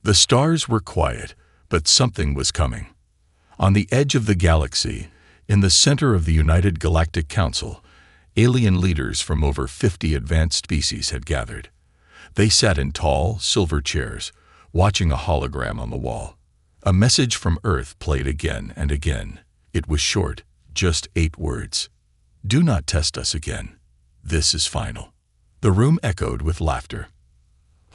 The stars were quiet, but something was coming. On the edge of the galaxy, in the center of the United Galactic Council, alien leaders from over 50 advanced species had gathered. They sat in tall, silver chairs, watching a hologram on the wall. A message from Earth played again and again. It was short, just 8 words. "Do not test us again. This is final." The room echoed with laughter.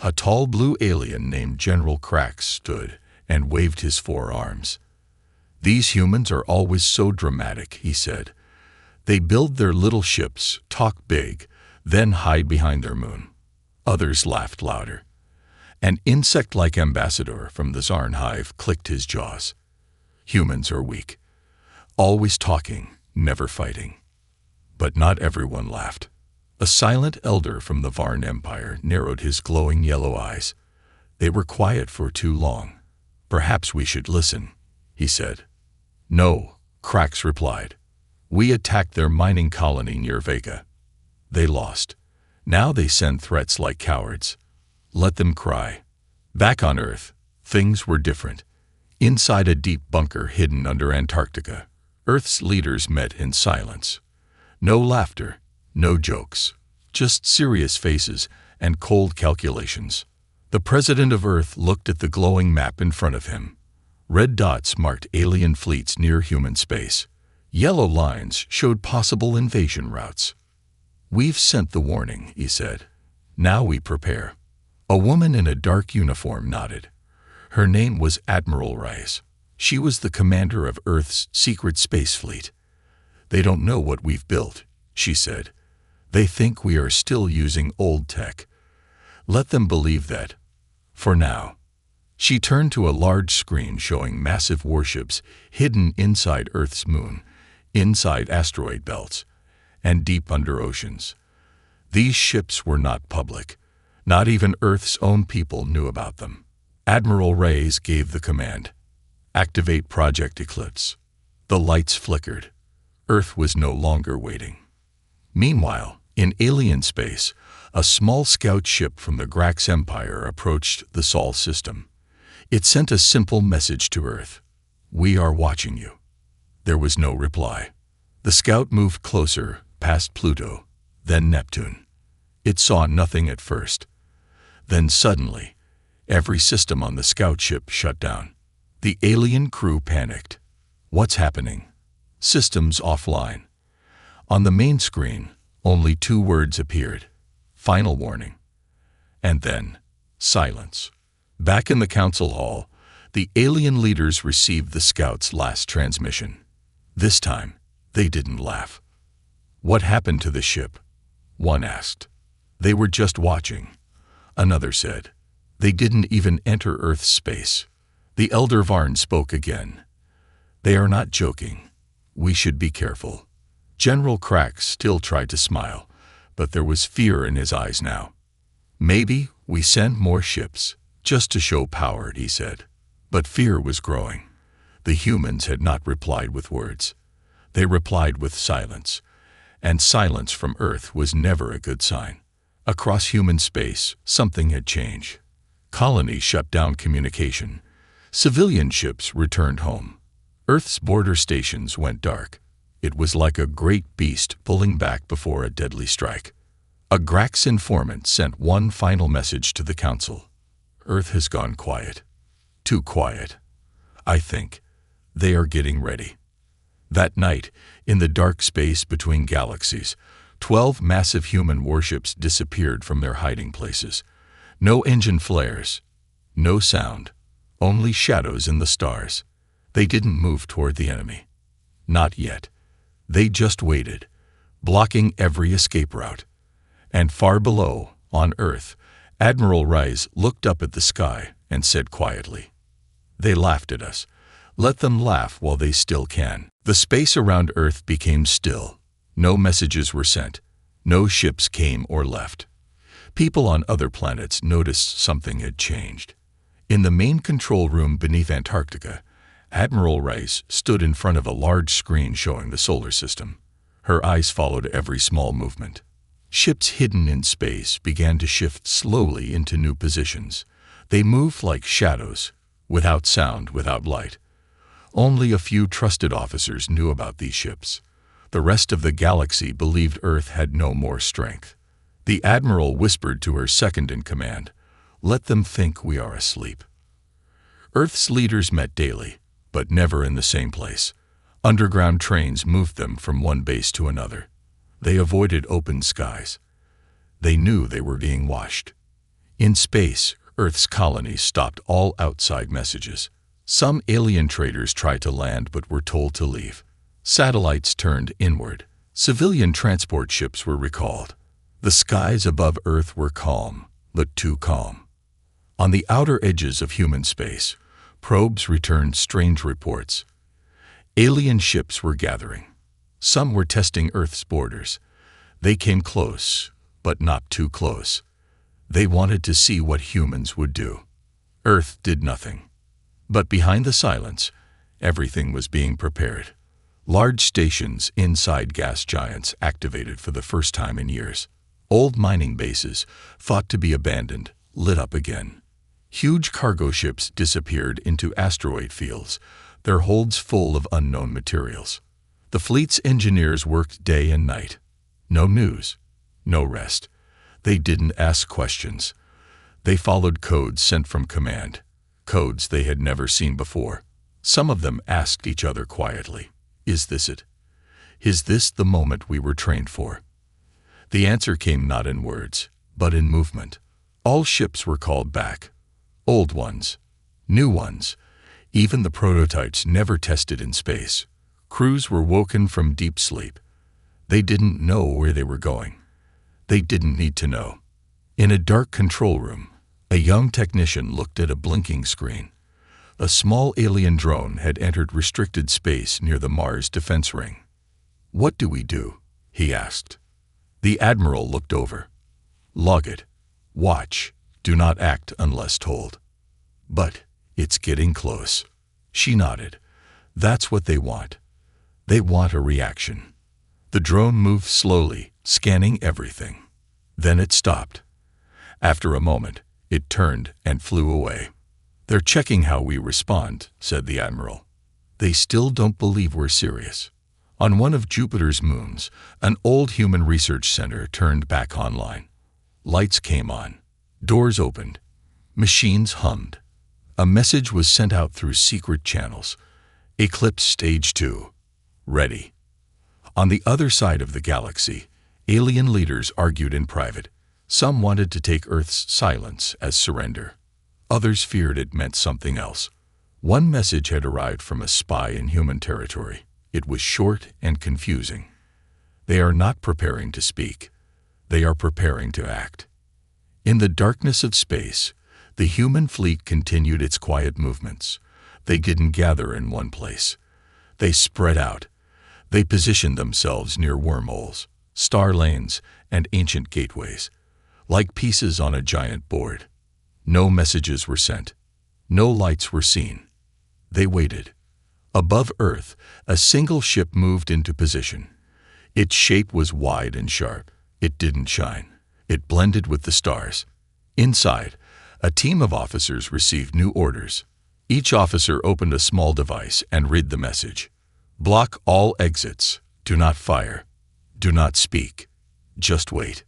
A tall blue alien named General Krax stood and waved his 4 arms. "These humans are always so dramatic," he said. "They build their little ships, talk big, then hide behind their moon." Others laughed louder. An insect-like ambassador from the Zarn hive clicked his jaws. "Humans are weak. Always talking, never fighting." But not everyone laughed. A silent elder from the Varn Empire narrowed his glowing yellow eyes. "They were quiet for too long. Perhaps we should listen," he said. "No," Krax replied. "We attacked their mining colony near Vega. They lost. Now they send threats like cowards. Let them cry." Back on Earth, things were different. Inside a deep bunker hidden under Antarctica, Earth's leaders met in silence. No laughter, no jokes, just serious faces and cold calculations. The president of Earth looked at the glowing map in front of him. Red dots marked alien fleets near human space. Yellow lines showed possible invasion routes. "We've sent the warning," he said. "Now we prepare." A woman in a dark uniform nodded. Her name was Admiral Rice. She was the commander of Earth's secret space fleet. "They don't know what we've built," she said. "They think we are still using old tech. Let them believe that. For now." She turned to a large screen showing massive warships hidden inside Earth's moon, inside asteroid belts, and deep under oceans. These ships were not public. Not even Earth's own people knew about them. Admiral Reyes gave the command. "Activate Project Eclipse." The lights flickered. Earth was no longer waiting. Meanwhile, in alien space, a small scout ship from the Grax Empire approached the Sol system. It sent a simple message to Earth. "We are watching you." There was no reply. The scout moved closer, past Pluto, then Neptune. It saw nothing at first. Then suddenly, every system on the scout ship shut down. The alien crew panicked. "What's happening?" "Systems offline." On the main screen, only 2 words appeared. "Final warning." And then, silence. Back in the council hall, the alien leaders received the scouts' last transmission. This time, they didn't laugh. "What happened to the ship?" one asked. "They were just watching," another said. "They didn't even enter Earth's space." The elder Varn spoke again. "They are not joking. We should be careful." General Krax still tried to smile, but there was fear in his eyes now. "Maybe we send more ships, just to show power," he said. But fear was growing. The humans had not replied with words. They replied with silence, and silence from Earth was never a good sign. Across human space, something had changed. Colonies shut down communication. Civilian ships returned home. Earth's border stations went dark. It was like a great beast pulling back before a deadly strike. A Grax informant sent one final message to the council. "Earth has gone quiet. Too quiet. I think they are getting ready." That night, in the dark space between galaxies, 12 massive human warships disappeared from their hiding places. No engine flares, no sound, only shadows in the stars. They didn't move toward the enemy. Not yet. They just waited, blocking every escape route. And far below, on Earth, Admiral Rice looked up at the sky and said quietly, "They laughed at us. Let them laugh while they still can." The space around Earth became still. No messages were sent. No ships came or left. People on other planets noticed something had changed. In the main control room beneath Antarctica, Admiral Rice stood in front of a large screen showing the solar system. Her eyes followed every small movement. Ships hidden in space began to shift slowly into new positions. They moved like shadows, without sound, without light. Only a few trusted officers knew about these ships. The rest of the galaxy believed Earth had no more strength. The Admiral whispered to her second-in-command, "Let them think we are asleep." Earth's leaders met daily, but never in the same place. Underground trains moved them from one base to another. They avoided open skies. They knew they were being watched. In space, Earth's colonies stopped all outside messages. Some alien traders tried to land but were told to leave. Satellites turned inward. Civilian transport ships were recalled. The skies above Earth were calm, but too calm. On the outer edges of human space, probes returned strange reports. Alien ships were gathering. Some were testing Earth's borders. They came close, but not too close. They wanted to see what humans would do. Earth did nothing. But behind the silence, everything was being prepared. Large stations inside gas giants activated for the first time in years. Old mining bases, thought to be abandoned, lit up again. Huge cargo ships disappeared into asteroid fields, their holds full of unknown materials. The fleet's engineers worked day and night. No news, no rest. They didn't ask questions. They followed codes sent from command, codes they had never seen before. Some of them asked each other quietly, "Is this it? Is this the moment we were trained for?" The answer came not in words, but in movement. All ships were called back. Old ones, new ones, even the prototypes never tested in space. Crews were woken from deep sleep. They didn't know where they were going. They didn't need to know. In a dark control room, a young technician looked at a blinking screen. A small alien drone had entered restricted space near the Mars defense ring. "What do we do?" he asked. The Admiral looked over. "Log it. Watch. Do not act unless told." "But it's getting close." She nodded. "That's what they want. They want a reaction." The drone moved slowly, scanning everything. Then it stopped. After a moment, it turned and flew away. "They're checking how we respond," said the Admiral. "They still don't believe we're serious." On one of Jupiter's moons, an old human research center turned back online. Lights came on. Doors opened. Machines hummed. A message was sent out through secret channels. "Eclipse Stage 2. Ready." On the other side of the galaxy, alien leaders argued in private. Some wanted to take Earth's silence as surrender. Others feared it meant something else. One message had arrived from a spy in human territory. It was short and confusing. "They are not preparing to speak. They are preparing to act." In the darkness of space, the human fleet continued its quiet movements. They didn't gather in one place. They spread out. They positioned themselves near wormholes, star lanes, and ancient gateways, like pieces on a giant board. No messages were sent. No lights were seen. They waited. Above Earth, a single ship moved into position. Its shape was wide and sharp. It didn't shine. It blended with the stars. Inside, a team of officers received new orders. Each officer opened a small device and read the message. "Block all exits. Do not fire. Do not speak. Just wait."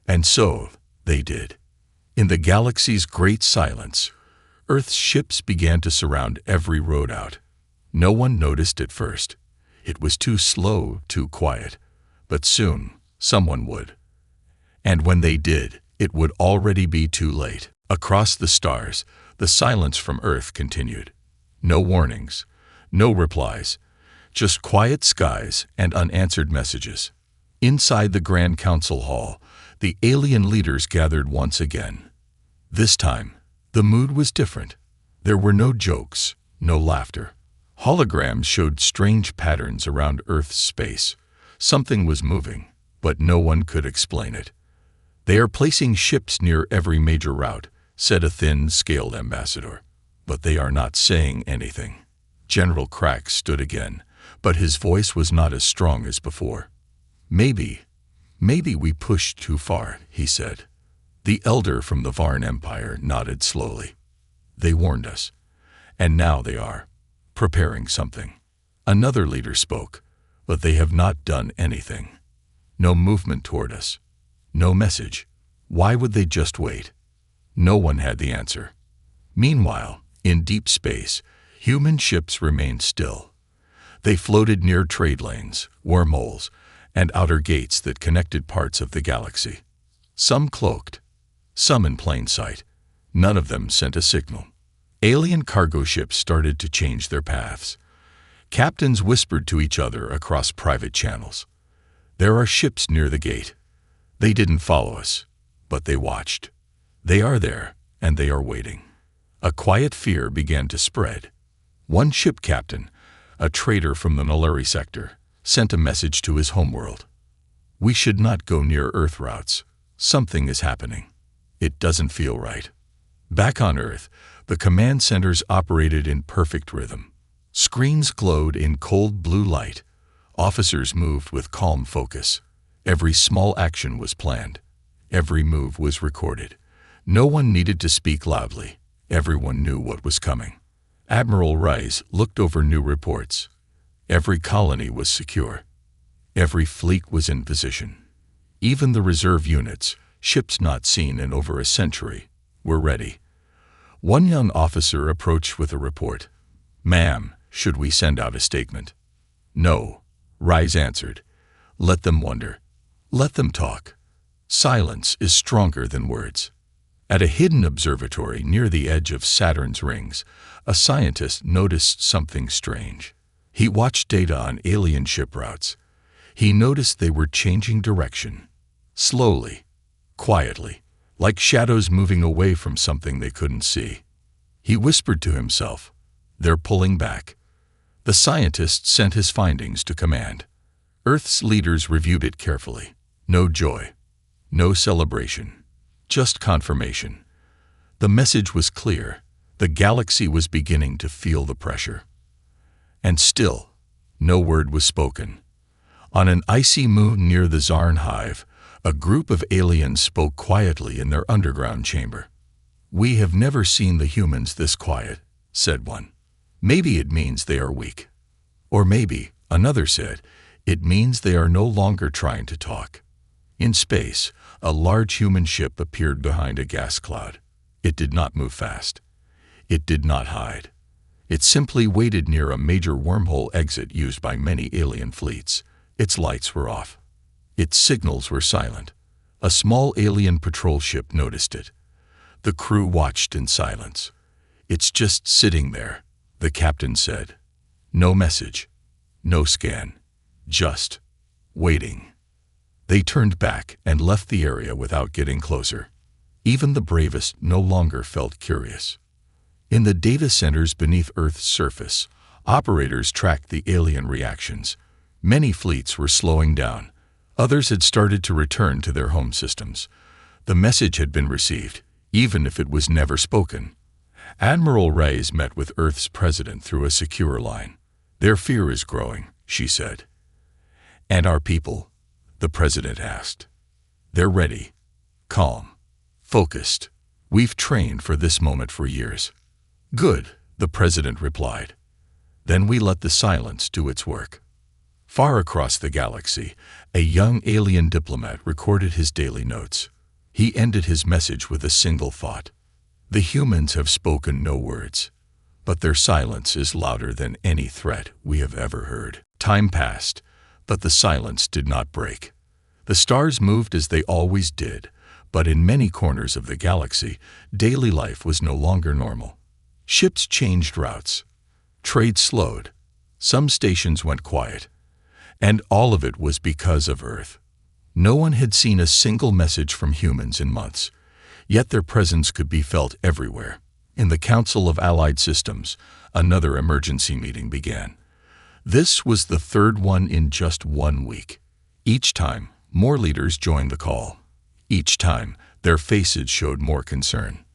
And so they did. In the galaxy's great silence, Earth's ships began to surround every road out. No one noticed at first. It was too slow, too quiet. But soon, someone would. And when they did, it would already be too late. Across the stars, the silence from Earth continued. No warnings, no replies, just quiet skies and unanswered messages. Inside the Grand Council Hall, the alien leaders gathered once again. This time, the mood was different. There were no jokes, no laughter. Holograms showed strange patterns around Earth's space. Something was moving, but no one could explain it. "They are placing ships near every major route," said a thin-scaled ambassador. "But they are not saying anything." General Crack stood again, but his voice was not as strong as before. Maybe we pushed too far," he said. The elder from the Varn Empire nodded slowly. They warned us. And now they are preparing something. Another leader spoke, but they have not done anything. No movement toward us. No message. Why would they just wait? No one had the answer. Meanwhile, in deep space, human ships remained still. They floated near trade lanes, wormholes, and outer gates that connected parts of the galaxy. Some cloaked, some in plain sight. None of them sent a signal. Alien cargo ships started to change their paths. Captains whispered to each other across private channels. There are ships near the gate. They didn't follow us, but they watched. They are there, and they are waiting. A quiet fear began to spread. One ship captain, a trader from the Nulari sector, sent a message to his homeworld. We should not go near Earth routes. Something is happening. It doesn't feel right. Back on Earth, the command centers operated in perfect rhythm. Screens glowed in cold blue light. Officers moved with calm focus. Every small action was planned. Every move was recorded. No one needed to speak loudly. Everyone knew what was coming. Admiral Rice looked over new reports. Every colony was secure. Every fleet was in position. Even the reserve units, ships not seen in over a century, were ready. One young officer approached with a report. "Ma'am, should we send out a statement?" "No," Rice answered. "Let them wonder. Let them talk. Silence is stronger than words." At a hidden observatory near the edge of Saturn's rings, a scientist noticed something strange. He watched data on alien ship routes. He noticed they were changing direction. Slowly, quietly, like shadows moving away from something they couldn't see. He whispered to himself, "They're pulling back." The scientist sent his findings to command. Earth's leaders reviewed it carefully. No joy, no celebration, just confirmation. The message was clear. The galaxy was beginning to feel the pressure. And still, no word was spoken. On an icy moon near the Zarn hive, a group of aliens spoke quietly in their underground chamber. "We have never seen the humans this quiet," said one. "Maybe it means they are weak." Or maybe, another said, it means they are no longer trying to talk. In space, a large human ship appeared behind a gas cloud. It did not move fast. It did not hide. It simply waited near a major wormhole exit used by many alien fleets. Its lights were off. Its signals were silent. A small alien patrol ship noticed it. The crew watched in silence. "It's just sitting there," the captain said. No message, no scan, just waiting. They turned back and left the area without getting closer. Even the bravest no longer felt curious. In the data centers beneath Earth's surface, operators tracked the alien reactions. Many fleets were slowing down. Others had started to return to their home systems. The message had been received, even if it was never spoken. Admiral Reyes met with Earth's president through a secure line. "Their fear is growing," she said. "And our people?" the president asked. "They're ready, calm, focused. We've trained for this moment for years." "Good," the president replied. Then we let the silence do its work. Far across the galaxy, a young alien diplomat recorded his daily notes. He ended his message with a single thought. "The humans have spoken no words, but their silence is louder than any threat we have ever heard." Time passed, but the silence did not break. The stars moved as they always did, but in many corners of the galaxy, daily life was no longer normal. Ships changed routes. Trade slowed. Some stations went quiet. And all of it was because of Earth. No one had seen a single message from humans in months, yet their presence could be felt everywhere. In the Council of Allied Systems, another emergency meeting began. This was the third one in just 1 week. Each time, more leaders joined the call. Each time, their faces showed more concern.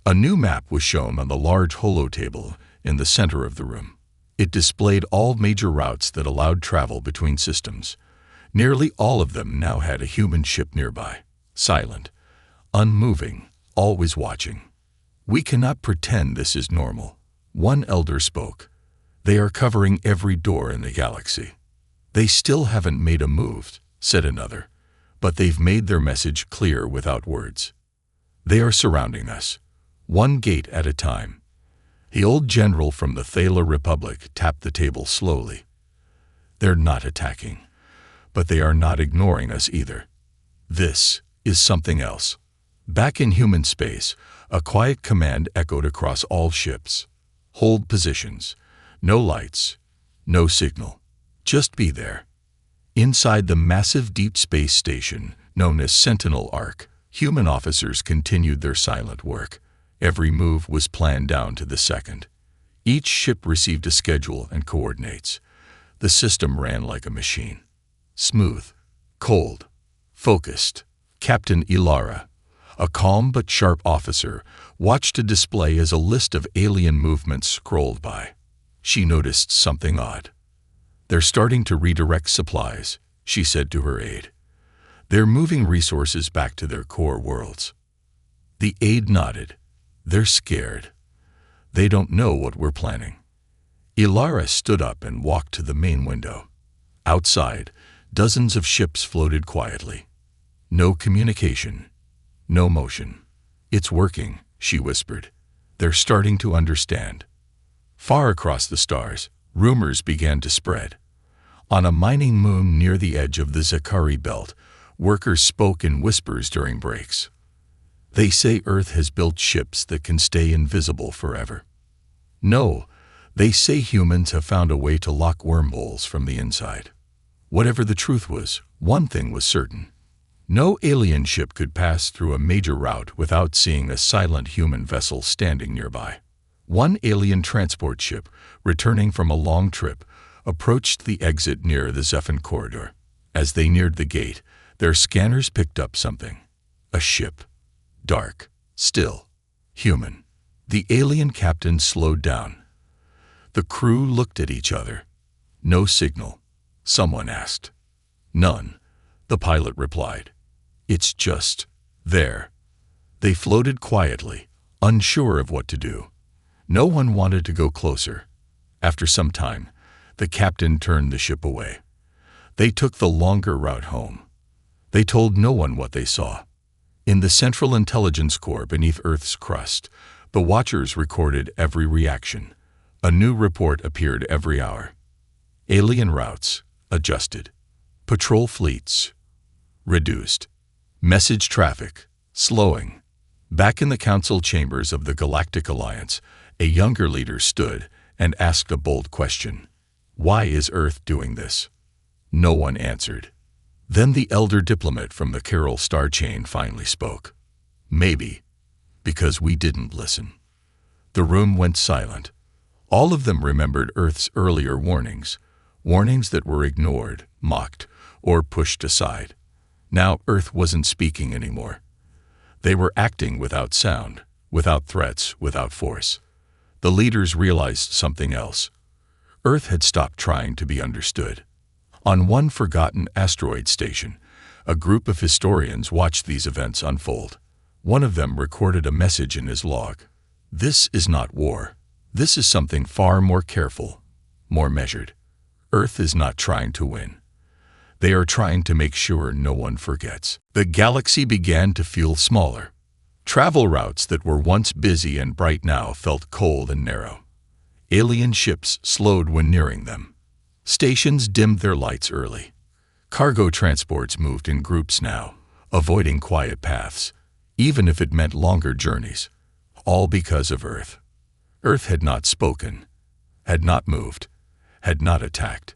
A new map was shown on the large holotable in the center of the room. It displayed all major routes that allowed travel between systems. Nearly all of them now had a human ship nearby, silent, unmoving, always watching. "We cannot pretend this is normal." One elder spoke. "They are covering every door in the galaxy." "They still haven't made a move," said another, "but they've made their message clear without words. They are surrounding us, one gate at a time." The old general from the Thala Republic tapped the table slowly. "They're not attacking, but they are not ignoring us either. This is something else." Back in human space, a quiet command echoed across all ships. "Hold positions. No lights. No signal. Just be there." Inside the massive deep space station, known as Sentinel Arc, human officers continued their silent work. Every move was planned down to the second. Each ship received a schedule and coordinates. The system ran like a machine. Smooth, cold, focused. Captain Ilara, a calm but sharp officer, watched a display as a list of alien movements scrolled by. She noticed something odd. "They're starting to redirect supplies," she said to her aide. "They're moving resources back to their core worlds." The aide nodded. "They're scared. They don't know what we're planning." Ilara stood up and walked to the main window. Outside, dozens of ships floated quietly. No communication, no motion. "It's working," she whispered. "They're starting to understand." Far across the stars, rumors began to spread. On a mining moon near the edge of the Zakari belt, workers spoke in whispers during breaks. "They say Earth has built ships that can stay invisible forever." "No, they say humans have found a way to lock wormholes from the inside." Whatever the truth was, one thing was certain. No alien ship could pass through a major route without seeing a silent human vessel standing nearby. One alien transport ship, returning from a long trip, approached the exit near the Zephan corridor. As they neared the gate, their scanners picked up something. A ship. Dark, still, human. The alien captain slowed down. The crew looked at each other. "No signal," someone asked. "None," the pilot replied. "It's just there." They floated quietly, unsure of what to do. No one wanted to go closer. After some time, the captain turned the ship away. They took the longer route home. They told no one what they saw. In the Central Intelligence Corps beneath Earth's crust, the Watchers recorded every reaction. A new report appeared every hour. Alien routes adjusted. Patrol fleets reduced. Message traffic slowing. Back in the council chambers of the Galactic Alliance, a younger leader stood and asked a bold question. "Why is Earth doing this?" No one answered. Then the elder diplomat from the Carol star chain finally spoke. "Maybe because we didn't listen." The room went silent. All of them remembered Earth's earlier warnings, warnings that were ignored, mocked, or pushed aside. Now Earth wasn't speaking anymore. They were acting without sound, without threats, without force. The leaders realized something else. Earth had stopped trying to be understood. On one forgotten asteroid station, a group of historians watched these events unfold. One of them recorded a message in his log. "This is not war. This is something far more careful, more measured. Earth is not trying to win. They are trying to make sure no one forgets." The galaxy began to feel smaller. Travel routes that were once busy and bright now felt cold and narrow. Alien ships slowed when nearing them. Stations dimmed their lights early. Cargo transports moved in groups now, avoiding quiet paths, even if it meant longer journeys. All because of Earth. Earth had not spoken, had not moved, had not attacked.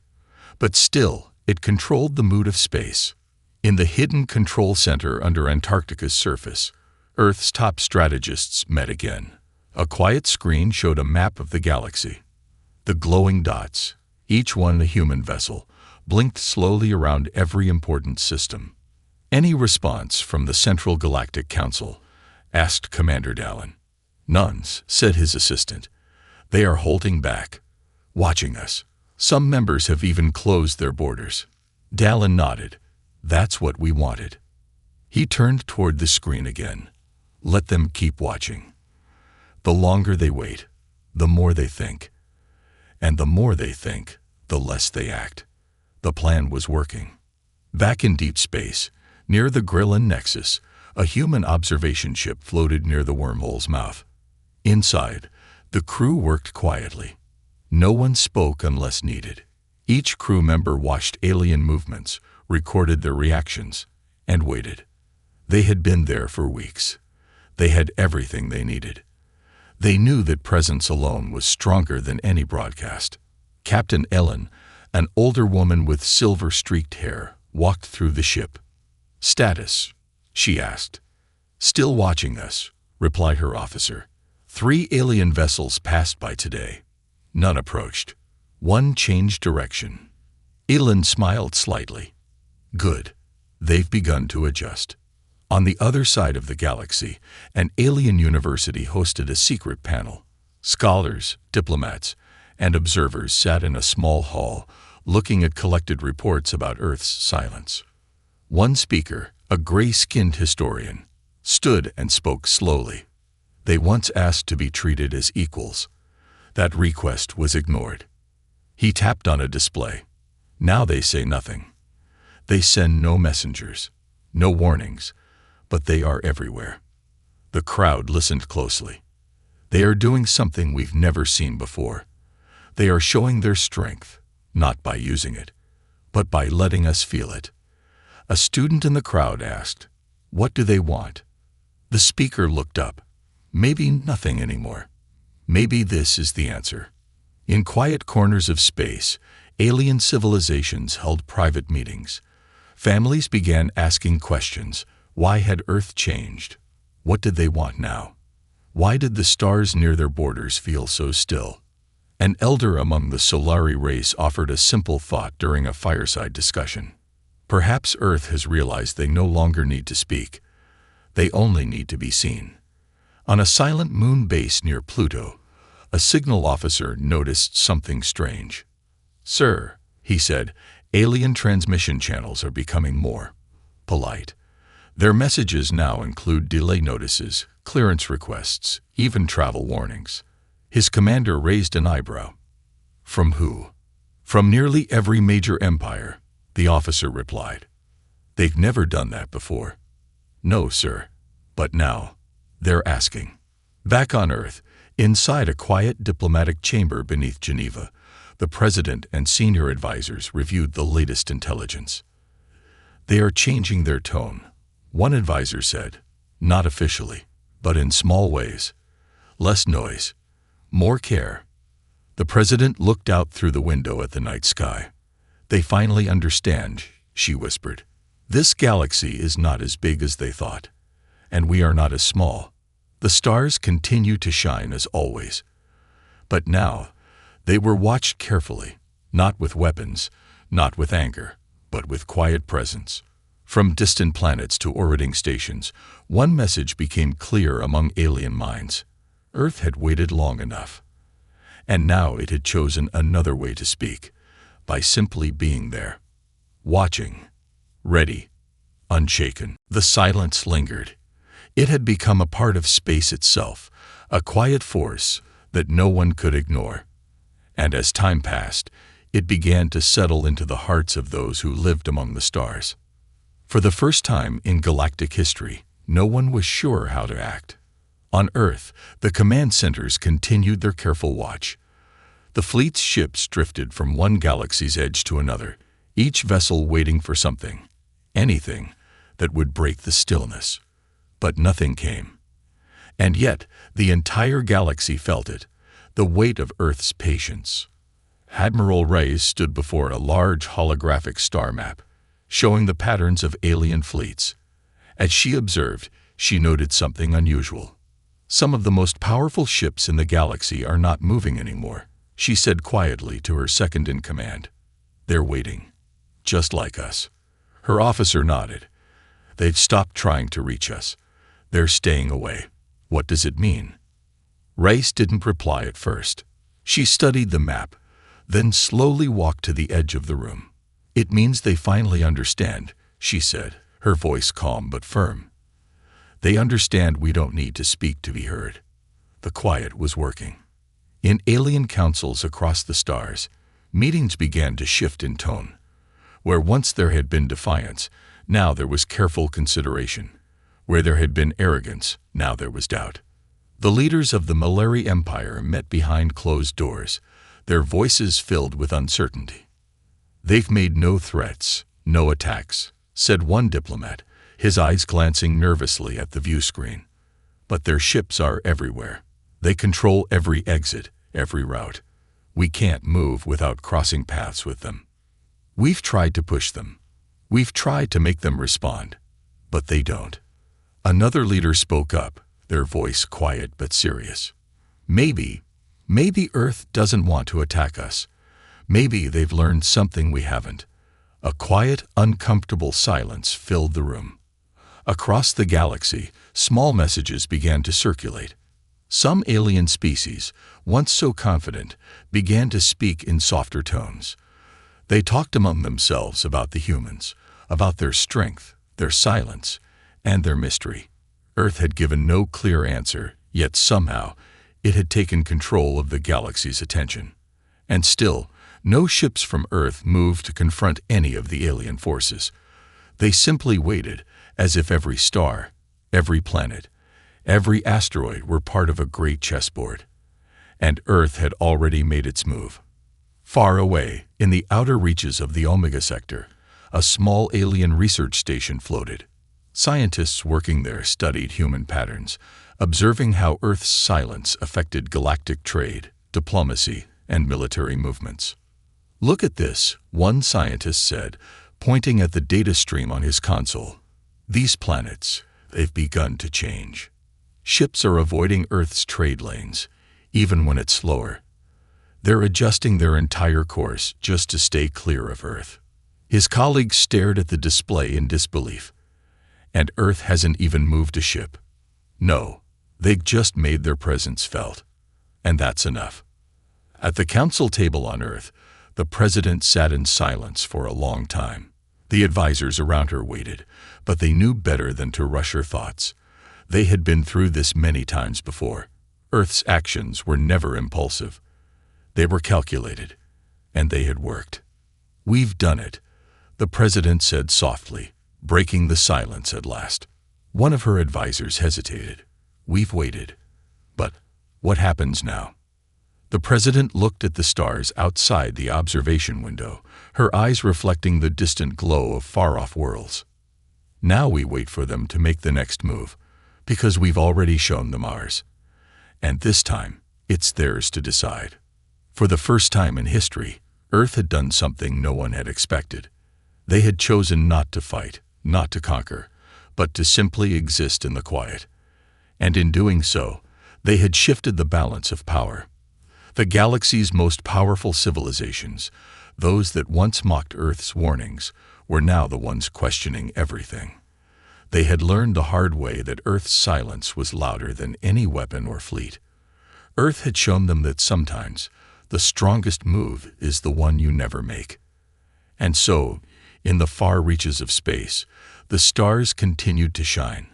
But still, it controlled the mood of space. In the hidden control center under Antarctica's surface, Earth's top strategists met again. A quiet screen showed a map of the galaxy. The glowing dots, each one a human vessel, blinked slowly around every important system. "Any response from the Central Galactic Council?" asked Commander Dallin. "None," said his assistant. "They are holding back, watching us. Some members have even closed their borders." Dallin nodded. "That's what we wanted." He turned toward the screen again. "Let them keep watching." The longer they wait, the more they think. And the more they think, the less they act. The plan was working. Back in deep space, near the Grillin Nexus, a human observation ship floated near the wormhole's mouth. Inside, the crew worked quietly. No one spoke unless needed. Each crew member watched alien movements, recorded their reactions, and waited. They had been there for weeks. They had everything they needed. They knew that presence alone was stronger than any broadcast. Captain Ellen, an older woman with silver-streaked hair, walked through the ship. "Status?" she asked. "Still watching us," replied her officer. 3 alien vessels passed by today. None approached. One changed direction. Ellen smiled slightly. "Good. They've begun to adjust." On the other side of the galaxy, an alien university hosted a secret panel. Scholars, diplomats, and observers sat in a small hall, looking at collected reports about Earth's silence. One speaker, a gray-skinned historian, stood and spoke slowly. They once asked to be treated as equals. That request was ignored. He tapped on a display. Now they say nothing. They send no messengers, no warnings, but they are everywhere. The crowd listened closely. They are doing something we've never seen before. They are showing their strength, not by using it, but by letting us feel it. A student in the crowd asked, "What do they want?" The speaker looked up. Maybe nothing anymore. Maybe this is the answer. In quiet corners of space, alien civilizations held private meetings. Families began asking questions. Why had Earth changed? What did they want now? Why did the stars near their borders feel so still? An elder among the Solari race offered a simple thought during a fireside discussion. Perhaps Earth has realized they no longer need to speak. They only need to be seen. On a silent moon base near Pluto, a signal officer noticed something strange. "Sir," he said, "alien transmission channels are becoming more polite. Their messages now include delay notices, clearance requests, even travel warnings." His commander raised an eyebrow. "From who?" "From nearly every major empire," the officer replied. "They've never done that before." "No, sir. But now, they're asking." Back on Earth, inside a quiet diplomatic chamber beneath Geneva, the president and senior advisors reviewed the latest intelligence. "They are changing their tone," one advisor said. "Not officially, but in small ways. Less noise, more care." The president looked out through the window at the night sky. "They finally understand," she whispered. "This galaxy is not as big as they thought, and we are not as small. The stars continue to shine as always. But now, they were watched carefully, not with weapons, not with anger, but with quiet presence. From distant planets to orbiting stations, one message became clear among alien minds. Earth had waited long enough. And now it had chosen another way to speak, by simply being there. Watching. Ready. Unshaken. The silence lingered. It had become a part of space itself, a quiet force that no one could ignore. And as time passed, it began to settle into the hearts of those who lived among the stars. For the first time in galactic history, no one was sure how to act. On Earth, the command centers continued their careful watch. The fleet's ships drifted from one galaxy's edge to another, each vessel waiting for something, anything, that would break the stillness. But nothing came. And yet, the entire galaxy felt it, the weight of Earth's patience. Admiral Reyes stood before a large holographic star map, showing the patterns of alien fleets. As she observed, she noted something unusual. "Some of the most powerful ships in the galaxy are not moving anymore," she said quietly to her second-in-command. "They're waiting. Just like us." Her officer nodded. "They've stopped trying to reach us. They're staying away." "What does it mean?" Reyes didn't reply at first. She studied the map, then slowly walked to the edge of the room. "It means they finally understand," she said, her voice calm but firm. "They understand we don't need to speak to be heard. The quiet was working. In alien councils across the stars, meetings began to shift in tone. Where once there had been defiance, now there was careful consideration. Where there had been arrogance, now there was doubt. The leaders of the Malari Empire met behind closed doors, their voices filled with uncertainty. "They've made no threats, no attacks," said one diplomat, his eyes glancing nervously at the view screen. "But their ships are everywhere. They control every exit, every route. We can't move without crossing paths with them. We've tried to push them. We've tried to make them respond, but they don't." Another leader spoke up, their voice quiet but serious. Maybe Earth doesn't want to attack us. Maybe they've learned something we haven't." A quiet, uncomfortable silence filled the room. Across the galaxy, small messages began to circulate. Some alien species, once so confident, began to speak in softer tones. They talked among themselves about the humans, about their strength, their silence, and their mystery. Earth had given no clear answer, yet somehow it had taken control of the galaxy's attention. And still, no ships from Earth moved to confront any of the alien forces. They simply waited, as if every star, every planet, every asteroid were part of a great chessboard. And Earth had already made its move. Far away, in the outer reaches of the Omega Sector, a small alien research station floated. Scientists working there studied human patterns, observing how Earth's silence affected galactic trade, diplomacy, and military movements. "Look at this," one scientist said, pointing at the data stream on his console. "These planets, they've begun to change. Ships are avoiding Earth's trade lanes, even when it's slower. They're adjusting their entire course just to stay clear of Earth." His colleagues stared at the display in disbelief. "And Earth hasn't even moved a ship." "No, they've just made their presence felt. And that's enough." At the council table on Earth, the president sat in silence for a long time. The advisors around her waited, but they knew better than to rush her thoughts. They had been through this many times before. Earth's actions were never impulsive. They were calculated, and they had worked. "We've done it," the president said softly, breaking the silence at last. One of her advisors hesitated. "We've waited. But what happens now?" The president looked at the stars outside the observation window, her eyes reflecting the distant glow of far-off worlds. "Now we wait for them to make the next move, because we've already shown them ours. And this time, it's theirs to decide." For the first time in history, Earth had done something no one had expected. They had chosen not to fight, not to conquer, but to simply exist in the quiet. And in doing so, they had shifted the balance of power. The galaxy's most powerful civilizations, those that once mocked Earth's warnings, were now the ones questioning everything. They had learned the hard way that Earth's silence was louder than any weapon or fleet. Earth had shown them that sometimes the strongest move is the one you never make. And so, in the far reaches of space, the stars continued to shine.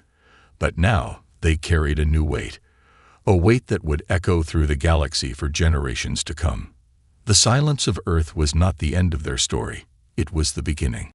But now they carried a new weight, a weight that would echo through the galaxy for generations to come. The silence of Earth was not the end of their story, it was the beginning.